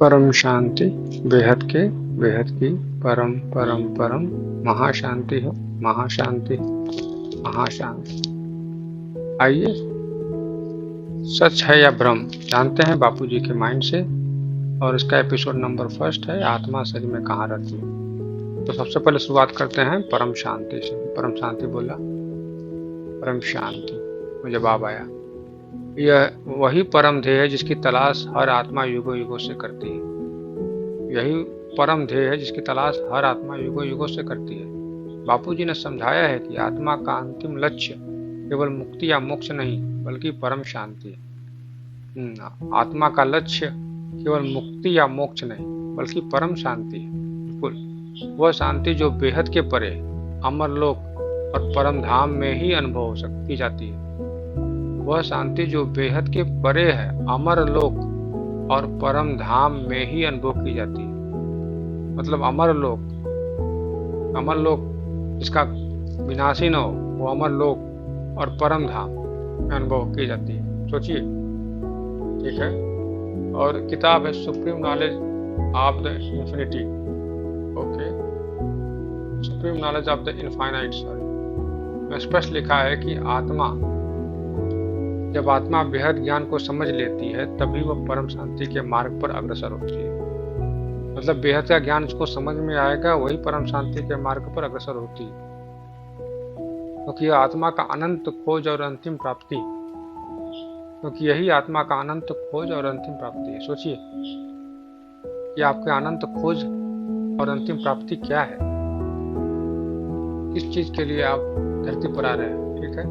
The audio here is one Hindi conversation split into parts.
परम शांति बेहद के बेहद की परम परम परम महाशांति हो, महाशांति महाशांति। आइए, सच है या भ्रम जानते हैं बापूजी के माइंड से। और इसका एपिसोड नंबर 1 है, आत्मा शरीर में कहाँ रहती है। तो सबसे पहले शुरुआत करते हैं परम शांति से। परम शांति बोला, परम शांति मुझे जवाब आया। यह वही परम ध्येय है जिसकी तलाश हर आत्मा युगों युगों से करती है। यही परम ध्येय है जिसकी तलाश हर आत्मा युगों युगों से करती है। बापूजी ने समझाया है कि आत्मा का अंतिम लक्ष्य केवल मुक्ति या मोक्ष नहीं बल्कि परम शांति है। आत्मा का लक्ष्य केवल मुक्ति या मोक्ष नहीं बल्कि परम शांति है। बिल्कुल वह शांति जो बेहद के परे अमरलोक और परम धाम में ही अनुभव हो सकती जाती है। वह शांति जो बेहद के परे है, अमर लोक और परम धाम में ही अनुभव की जाती है। मतलब अमर लोक जिसका विनाशी न हो, वो अमर लोक और परम धाम में अनुभव की जाती है। सोचिए, ठीक है। और किताब है supreme knowledge of the infinity. Okay, supreme knowledge of the infinite. Sorry, स्पष्ट लिखा है कि जब आत्मा बेहद ज्ञान को समझ लेती है तभी वह परम शांति के मार्ग पर अग्रसर होती है। मतलब बेहद का ज्ञान उसको समझ में आएगा, वही परम शांति के मार्ग पर अग्रसर होती है। क्योंकि यह आत्मा का अनंत खोज और अंतिम प्राप्ति, क्योंकि यही आत्मा का अनंत खोज और अंतिम प्राप्ति है। सोचिए कि आपके अनंत खोज और अंतिम प्राप्ति क्या है, किस चीज के लिए आप धरती पर आ रहे हैं। ठीक है।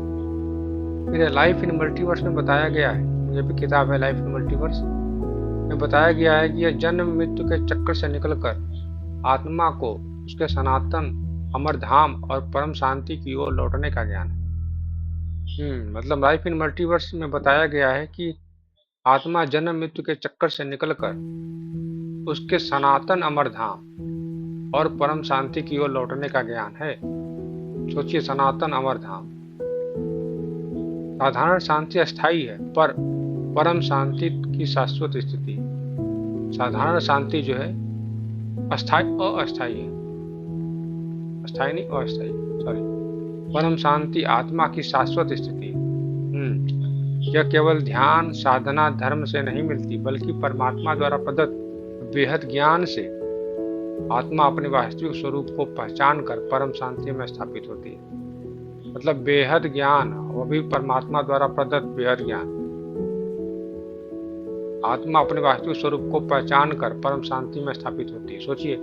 फिर लाइफ इन मल्टीवर्स में बताया गया है, ये भी किताब है लाइफ इन मल्टीवर्स में बताया गया है कि यह जन्म मृत्यु के चक्कर से निकलकर आत्मा को उसके सनातन अमर धाम और परम शांति की ओर लौटने का ज्ञान है। मतलब लाइफ इन मल्टीवर्स में बताया गया है कि आत्मा जन्म मृत्यु के चक्कर से निकलकर उसके सनातन अमर धाम और परम शांति की ओर लौटने का ज्ञान है। सोचिए, सनातन अमर धाम। साधारण शांति अस्थायी है, पर परम शांति की शाश्वत स्थिति। साधारण शांति जो है अस्थायी है, अस्थायी नहीं अस्थायी, सॉरी। परम शांति आत्मा की शाश्वत स्थिति। यह केवल ध्यान साधना धर्म से नहीं मिलती बल्कि परमात्मा द्वारा प्रदत्त बेहद ज्ञान से आत्मा अपने वास्तविक स्वरूप को पहचान कर परम शांति में स्थापित होती है। मतलब बेहद ज्ञान, वो भी परमात्मा द्वारा प्रदत्त बेहद ज्ञान। आत्मा अपने वास्तविक स्वरूप को पहचान कर परम शांति में स्थापित होती है। सोचिए,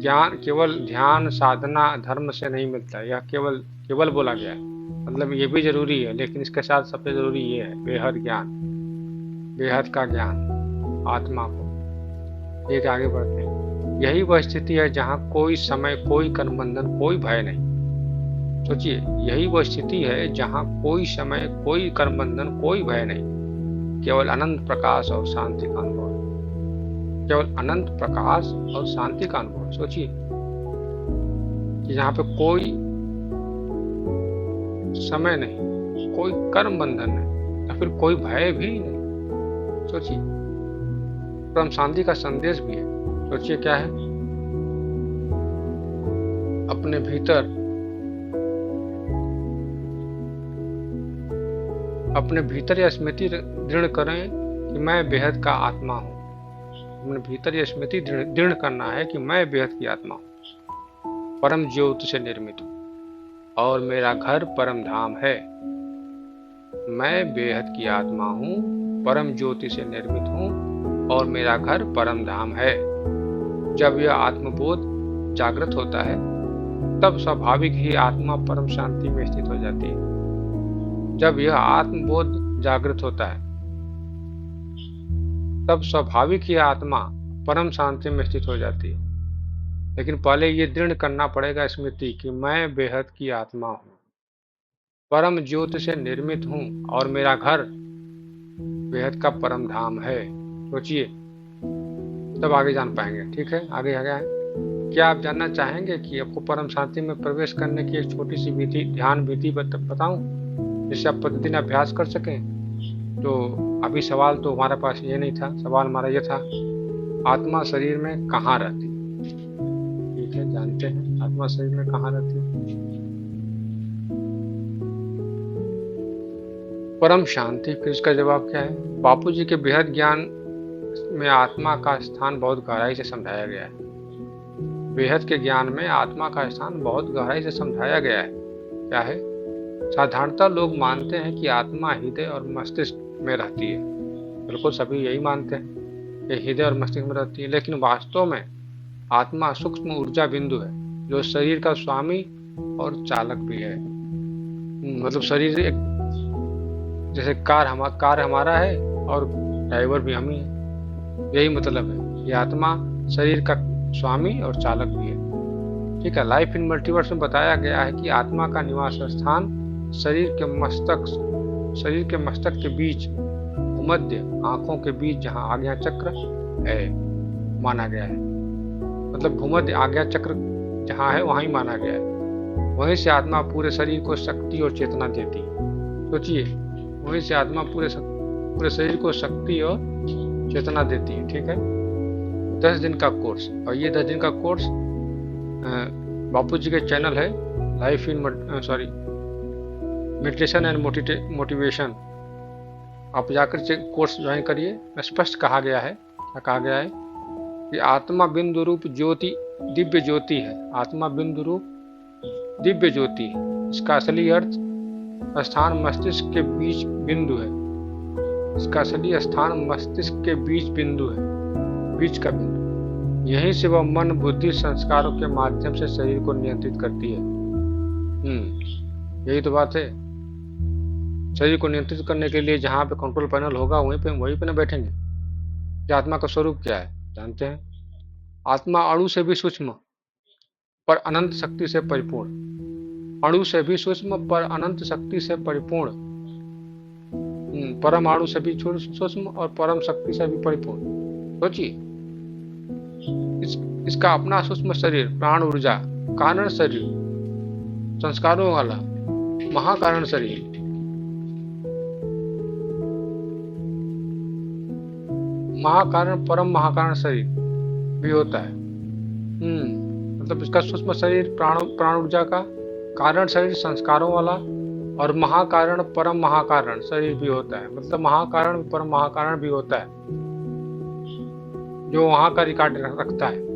ज्ञान केवल ध्यान साधना धर्म से नहीं मिलता। यह केवल बोला गया है, मतलब ये भी जरूरी है, लेकिन इसके साथ सबसे जरूरी ये है बेहद ज्ञान, बेहद का ज्ञान आत्मा को। एक आगे बढ़ते हैं। यही वह स्थिति है जहाँ कोई समय, कोई कर्म बंधन, कोई भय नहीं। सोचिए, यही वह स्थिति है जहाँ कोई समय, कोई कर्म बंधन, कोई भय नहीं, केवल अनंत प्रकाश और शांति का अनुभव। केवल अनंत प्रकाश और शांति का अनुभव। सोचिए कि यहाँ पे कोई समय नहीं, कोई कर्म बंधन नहीं, या फिर कोई भय भी नहीं। सोचिए, परम शांति का संदेश भी है। सोचिए क्या है, अपने भीतर यह स्मृति दृढ़ करें कि मैं बेहद का आत्मा हूँ। अपने भीतर यह स्मृति दृढ़ करना है कि मैं बेहद की आत्मा हूँ, परम ज्योति से निर्मित हूँ और मेरा घर परम धाम है। मैं बेहद की आत्मा हूँ, परम ज्योति से निर्मित हूँ और मेरा घर परम धाम है। जब यह आत्मबोध जागृत होता है तब स्वाभाविक ही आत्मा परम शांति में स्थित हो जाती है। जब यह आत्मबोध जागृत होता है तब स्वाभाविक ही आत्मा परम शांति में स्थित हो जाती है। लेकिन पहले ये दृढ़ करना पड़ेगा स्मृति कि मैं बेहद की आत्मा हूँ, परम ज्योति से निर्मित हूँ और मेरा घर बेहद का परम धाम है। सोचिए, तब आगे जान पाएंगे। ठीक है, आगे है। क्या आप जानना चाहेंगे कि आपको परम शांति में प्रवेश करने की एक छोटी सी विधि, ध्यान विधि बताऊं, जिससे आप प्रतिदिन अभ्यास कर सकें? तो अभी सवाल तो हमारे पास ये नहीं था, सवाल हमारा ये था, आत्मा शरीर में कहाँ रहती है? ठीक है, जानते हैं आत्मा शरीर में कहाँ रहती है। परम शांति। फिर इसका जवाब क्या है? बापू जी के बेहद ज्ञान में आत्मा का स्थान बहुत गहराई से समझाया गया है। बेहद के ज्ञान में आत्मा का स्थान बहुत गहराई से समझाया गया है। क्या है? साधारणतः लोग मानते हैं कि आत्मा हृदय और मस्तिष्क में रहती है। बिल्कुल सभी यही मानते हैं कि हृदय और मस्तिष्क में रहती है, लेकिन वास्तव में आत्मा सूक्ष्म ऊर्जा बिंदु है जो शरीर का स्वामी और चालक भी है। मतलब शरीर एक जैसे कार हमारा है और ड्राइवर भी हम ही है, यही मतलब है। ये आत्मा शरीर का स्वामी और चालक भी है। ठीक है। लाइफ इन मल्टीवर्स में बताया गया है कि आत्मा का निवास स्थान शरीर के मस्तक के बीच भूमध्य आंखों के बीच जहां आज्ञा चक्र है माना गया है। मतलब भूमध्य आज्ञा चक्र जहां है वहीं माना गया है। वहीं से आत्मा पूरे शरीर को शक्ति और चेतना देती है। सोचिए, वहीं से आत्मा पूरे शरीर को शक्ति और चेतना देती है। ठीक है। 10 दिन का कोर्स, और ये 10 दिन का कोर्स बापू जी के चैनल है life in meditation and motivation. आप जाकर से कोर्स ज्वाइन करिए। स्पष्ट कहा गया है, क्या कहा गया है कि आत्मा बिंदु रूप ज्योति दिव्य ज्योति है। आत्मा बिंदु रूप दिव्य ज्योति है। इसका असली अर्थ स्थान मस्तिष्क के बीच बिंदु है। इसका असली स्थान मस्तिष्क के बीच बिंदु है, बीच का बिंदु। यहीं से वह मन बुद्धि संस्कारों के माध्यम से शरीर को नियंत्रित करती है। यही तो बात है। शरीर को नियंत्रित करने के लिए जहां पे कंट्रोल पैनल होगा वहीं पे ना बैठेंगे। कि आत्मा का स्वरूप क्या है जानते हैं? आत्मा अणु से भी सूक्ष्म पर अनंत शक्ति से परिपूर्ण। अणु से भी सूक्ष्म पर अनंत शक्ति से परिपूर्ण। परम अणु से भी सूक्ष्म और परम शक्ति से भी परिपूर्ण। सोचिए, इसका अपना सूक्ष्म शरीर, प्राण ऊर्जा, कारण शरीर, संस्कारों वाला महाकारण शरीर, महाकारण परम महाकारण शरीर भी होता है। मतलब इसका सूक्ष्म शरीर प्राण ऊर्जा का, कारण शरीर संस्कारों वाला, और महाकारण परम महाकारण शरीर भी होता है। मतलब महाकारण परम महाकारण भी होता है, जो वहां का रिकॉर्ड रखता है।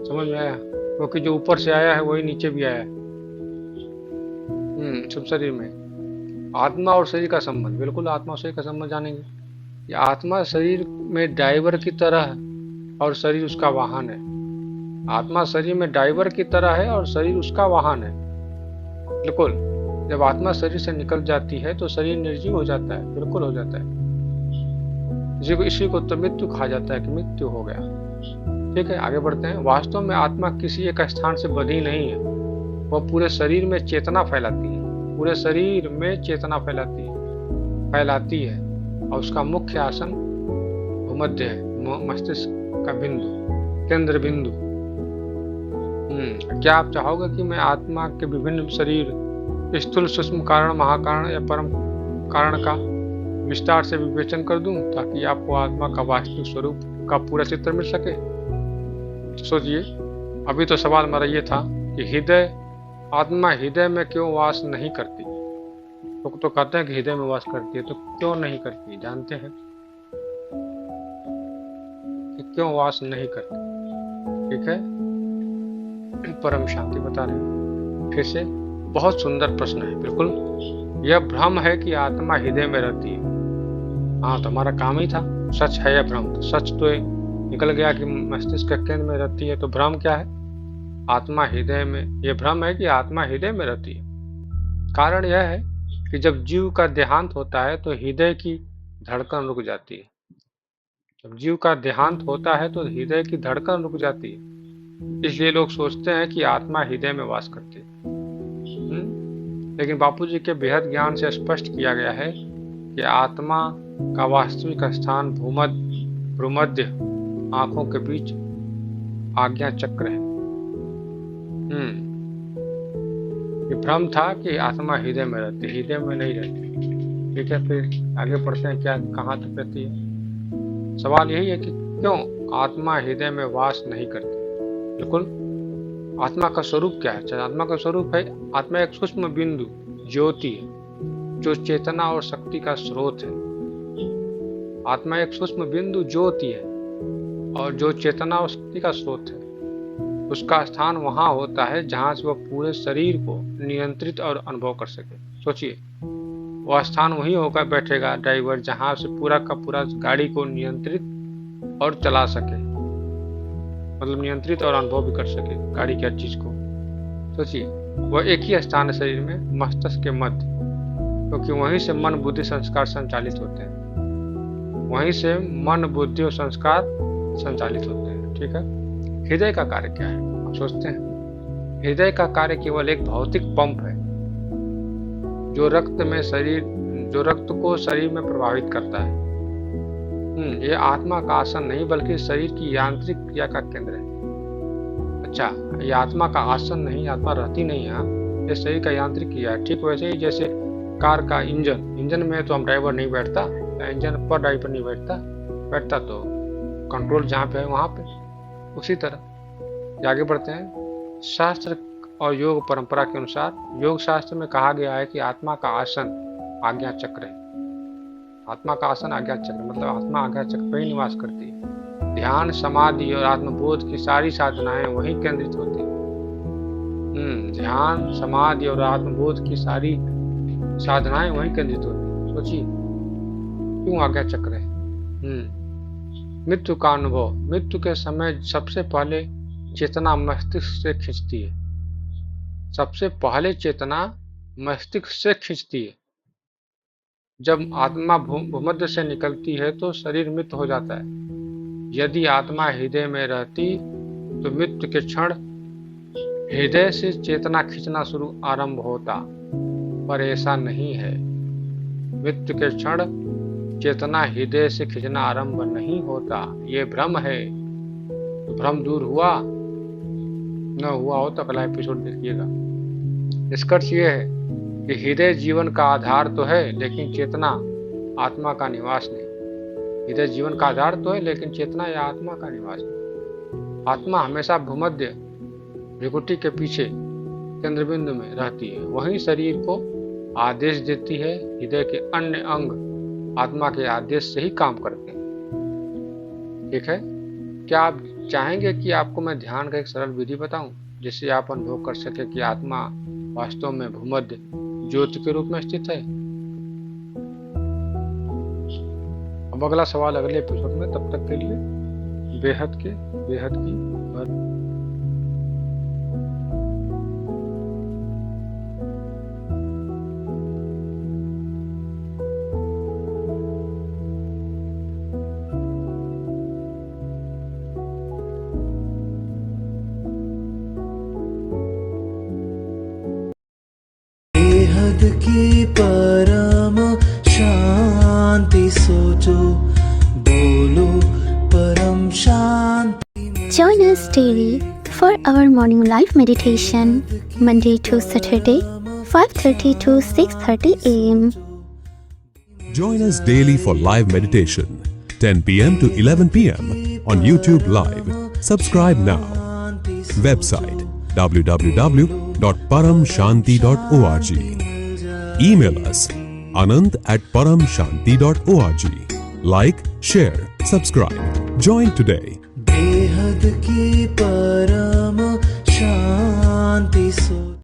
समझ में आया? क्योंकि जो ऊपर से आया है वही नीचे भी आया है। शुभ शरीर में आत्मा और शरीर का संबंध। बिल्कुल आत्मा और शरीर का संबंध जानेंगे। ये आत्मा शरीर में ड्राइवर की तरह है और शरीर उसका वाहन है। आत्मा शरीर में ड्राइवर की तरह है और शरीर उसका वाहन है। बिल्कुल। जब आत्मा शरीर से निकल जाती है तो शरीर निर्जीव हो जाता है। बिल्कुल हो जाता है। इसी को तो मृत्यु कहा जाता है कि मृत्यु हो गया। ठीक है, आगे बढ़ते हैं। वास्तव में आत्मा किसी एक स्थान से बंधी नहीं है। वह पूरे शरीर में चेतना फैलाती है। पूरे शरीर में चेतना फैलाती है और उसका मुख्य आसन भूमध्य है, मस्तिष्क का बिंदु, केंद्र बिंदु। क्या आप चाहोगे कि मैं आत्मा के विभिन्न शरीर, स्थूल, सूक्ष्म, कारण, महाकारण या परम कारण का विस्तार से विवेचन कर दूं ताकि आपको आत्मा का वास्तविक स्वरूप का पूरा चित्र मिल सके? सोचिए, अभी तो सवाल हमारा ये था कि आत्मा हृदय में क्यों वास नहीं करती। तो कहते हैं कि हृदय में वास करती है, तो क्यों नहीं करती? जानते हैं कि क्यों वास नहीं करती? ठीक है, परम शांति बता रहे हैं। फिर से बहुत सुंदर प्रश्न है। बिल्कुल, यह भ्रम है कि आत्मा हृदय में रहती है। हाँ, तो हमारा काम ही था। सच है या भ्रम? तो सच तो निकल गया कि मस्तिष्क के केंद्र में रहती है। तो भ्रम क्या है? आत्मा हृदय में। यह भ्रम है कि आत्मा हृदय में रहती है। कारण यह है कि जब जीव का देहांत होता है तो हृदय की धड़कन रुक जाती है। जब जीव का देहांत होता है तो हृदय की धड़कन रुक जाती है। इसलिए लोग सोचते हैं कि आत्मा हृदय में वास करती है। लेकिन बापूजी के बेहद ज्ञान से स्पष्ट किया गया है कि आत्मा का वास्तविक स्थान भूमध्य आंखों के बीच आज्ञा चक्र है। ये भ्रम था कि आत्मा हृदय में रहती, हृदय में नहीं रहती। ठीक है, फिर आगे पढ़ते हैं क्या कहाँ तक रहती है। सवाल यही है कि क्यों आत्मा हृदय में वास नहीं करती। बिल्कुल, आत्मा का स्वरूप क्या है? आत्मा का स्वरूप है, आत्मा एक सूक्ष्म बिंदु ज्योति है जो चेतना और शक्ति का स्रोत है। आत्मा एक सूक्ष्म बिंदु ज्योति है और जो चेतना और शक्ति का स्रोत है। उसका स्थान वहां होता है जहां से वह पूरे शरीर को नियंत्रित और अनुभव कर सके। सोचिए, वह स्थान वही होकर बैठेगा ड्राइवर जहां से पूरा का पूरा गाड़ी को नियंत्रित और चला सके, मतलब नियंत्रित और अनुभव भी कर सके गाड़ी की हर चीज को। सोचिए, वह एक ही स्थान है शरीर में, मस्तिष्क के मध्य, क्योंकि वहीं से मन बुद्धि संस्कार संचालित होते हैं। वहीं से मन बुद्धि और संस्कार संचालित होते हैं। ठीक है। हृदय का कार्य क्या है? आप सोचते हैं हृदय का कार्य केवल एक भौतिक पंप है जो रक्त को शरीर में प्रभावित करता है। ये आत्मा का आसन नहीं बल्कि शरीर की यांत्रिक क्रिया का केंद्र है। अच्छा, ये आत्मा का आसन नहीं, आत्मा रहती नहीं है, ये शरीर का यांत्रिक क्रिया है। ठीक वैसे ही जैसे कार का इंजन में तो हम ड्राइवर नहीं बैठता, इंजन पर ड्राइवर नहीं बैठता तो कंट्रोल जहाँ पे है वहाँ पे। उसी तरह आगे बढ़ते हैं। शास्त्र और योग परंपरा के अनुसार योग शास्त्र में कहा गया है कि आत्मा का आसन आज्ञा चक्र है। आत्मा का आसन आज्ञा चक्र मतलब आत्मा आज्ञा चक्र पर ही निवास करती है। ध्यान, समाधि और आत्मबोध की सारी साधनाएं वहीं केंद्रित होती है। ध्यान, समाधि और आत्मबोध की सारी साधनाएं वहीं केंद्रित होती है। सोचिए क्यों आज्ञा चक्र है। मृत्यु का अनुभव। मृत्यु के समय सबसे पहले चेतना मस्तिष्क से खिंचती है। सबसे पहले चेतना मस्तिष्क से खिंचती है। जब आत्मा भूमध्य से निकलती है तो शरीर मृत हो जाता है। यदि आत्मा हृदय में रहती तो मृत्यु के क्षण हृदय से चेतना खींचना आरंभ होता, पर ऐसा नहीं है। मृत्यु के क्षण चेतना हृदय से खींचना आरंभ नहीं होता, ये भ्रम है। तो भ्रम दूर हुआ न हुआ हो तो अगला एपिसोड देखिएगा। निष्कर्ष ये है कि हृदय जीवन का आधार तो है लेकिन चेतना आत्मा का निवास नहीं। हृदय जीवन का आधार तो है लेकिन चेतना या आत्मा का निवास नहीं। आत्मा हमेशा भूमध्य भृकुटी के पीछे केंद्रबिंदु में रहती है, वहीं शरीर को आदेश देती है। हृदय के अन्य अंग आत्मा के आदेश से ही काम करते हैं। ठीक है। क्या आप चाहेंगे कि आपको मैं ध्यान का एक सरल विधि बताऊं जिससे आप अनुभव कर सके कि आत्मा वास्तव में भूमध्य ज्योति के रूप में स्थित है? अब अगला सवाल अगले एपिसोड में। तब तक के लिए बेहद की की परम शांति सोचो, बोलो परम शांति। Join us daily for our morning live meditation, Monday to Saturday, 5:30 to 6:30 a.m. Join us daily for live meditation, 10 p.m. to 11 p.m. on YouTube Live. Subscribe now. Website www.paramshanti.org. Email us anant@paramshanti.org. Like, share, subscribe. Join today. बेहद की परम